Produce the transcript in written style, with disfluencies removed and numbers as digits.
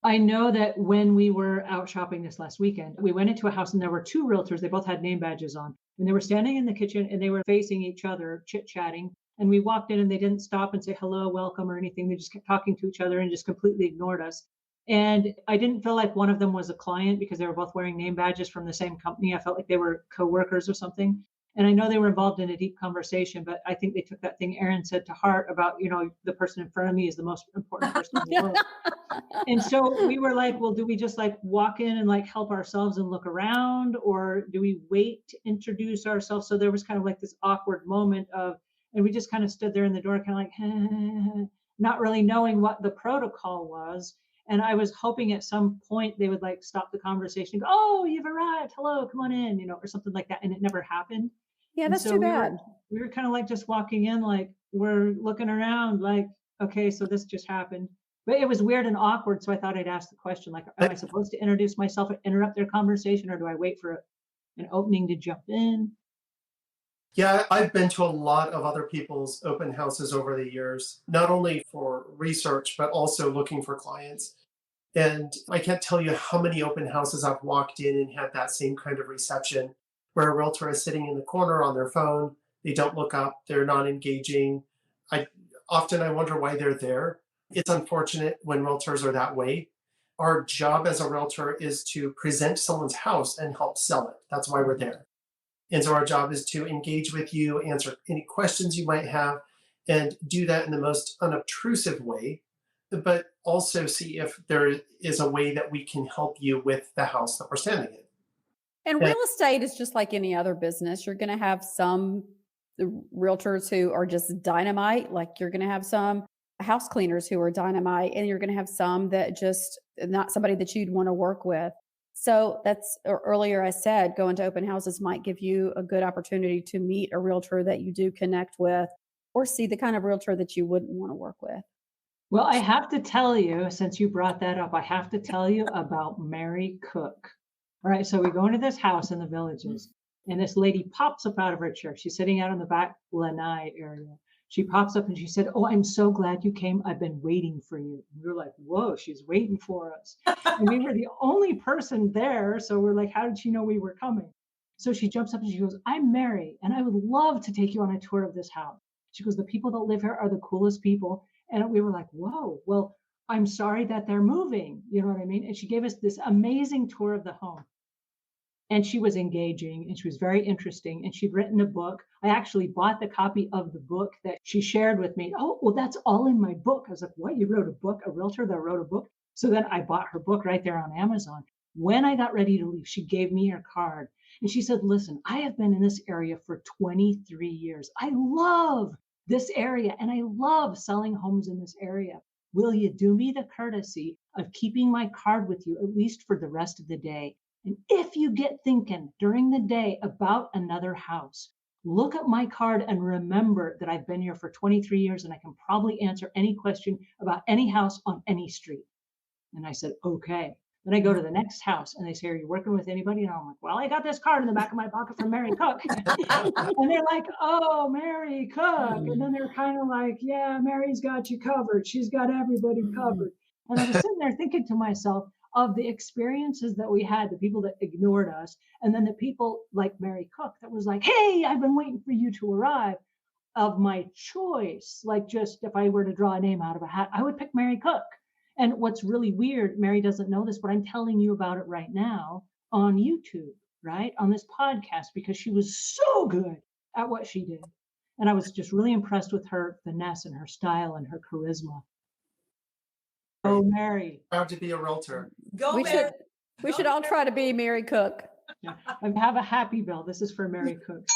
I know that when we were out shopping this last weekend, we went into a house and there were two realtors. They both had name badges on and they were standing in the kitchen and they were facing each other, chit chatting. And we walked in and they didn't stop and say hello, welcome, or anything. They just kept talking to each other and just completely ignored us. And I didn't feel like one of them was a client because they were both wearing name badges from the same company. I felt like they were coworkers or something. And I know they were involved in a deep conversation, but I think they took that thing Aaron said to heart about, the person in front of me is the most important person in the world. And so we were like, well, do we just like walk in and like help ourselves and look around, or do we wait to introduce ourselves? So there was kind of like this awkward moment of, and we just kind of stood there in the door, kind of like, not really knowing what the protocol was. And I was hoping at some point they would like stop the conversation and go, oh, you've arrived. Hello, come on in, or something like that. And it never happened. Yeah, And that's so too we were bad. we were kind of like just walking in, like we're looking around, like, okay, so this just happened. But it was weird and awkward. So I thought I'd ask the question, like, am I I, supposed to introduce myself and interrupt their conversation, or do I wait for an opening to jump in? yeah, I've been to a lot of other people's open houses over the years, not only for research, but also looking for clients. And I can't tell you how many open houses I've walked in and had that same kind of reception where a realtor is sitting in the corner on their phone. They don't look up, they're not engaging. I I wonder why they're there. It's unfortunate when realtors are that way. Our job as a realtor is to present someone's house and help sell it. That's why we're there. And so our job is to engage with you, answer any questions you might have, and do that in the most unobtrusive way, but also see if there is a way that we can help you with the house that we're standing in. And And real estate is just like any other business. You're going to have some realtors who are just dynamite, like you're going to have some house cleaners who are dynamite, and you're going to have some that just not somebody that you'd want to work with. So that's earlier I said going to open houses might give you a good opportunity to meet a realtor that you do connect with or see the kind of realtor that you wouldn't want to work with. Well, I have to tell you, since you brought that up, I have to tell you about Mary Cook. All right, so we go into this house in the Villages, and this lady pops up out of her chair. She's sitting out in the back lanai area. She pops up and she said, oh, I'm so glad you came. I've been waiting for you. And we were like, whoa, she's waiting for us. And we were the only person there. So we're like, how did she know we were coming? So she jumps up and she goes, I'm Mary, and I would love to take you on a tour of this house. She goes, the people that live here are the coolest people. And we were like, whoa, well, I'm sorry that they're moving. You know what I mean? And she gave us this amazing tour of the home. And she was engaging and she was very interesting. And she'd written a book. I actually bought the copy of the book that she shared with me. Oh, well, that's all in my book. I was like, what? You wrote a book, a realtor that wrote a book? So then I bought her book right there on Amazon. When I got ready to leave, she gave me her card and she said, listen, I have been in this area for 23 years. I love this area and I love selling homes in this area. Will you do me the courtesy of keeping my card with you, at least for the rest of the day? And if you get thinking during the day about another house, look at my card and remember that I've been here for 23 years and I can probably answer any question about any house on any street. And I said, okay. Then I go to the next house and they say, are you working with anybody? And I'm like, well, I got this card in the back of my pocket from Mary Cook. And they're like, oh, Mary Cook. And then they're kind of like, yeah, Mary's got you covered. She's got everybody covered. And I was sitting there thinking to myself of the experiences that we had, the people that ignored us, and then the people like Mary Cook that was like, hey, I've been waiting for you to arrive, of my choice. Like, just if I were to draw a name out of a hat, I would pick Mary Cook. And what's really weird, Mary doesn't know this, but I'm telling you about it right now on YouTube, right? On this podcast, because she was so good at what she did. And I was just really impressed with her finesse and her style and her charisma. Oh, Mary. proud to be a realtor. Go, We Mary. should we should all try to be Mary Cook. Yeah. I have a happy bell. This is for Mary Cook.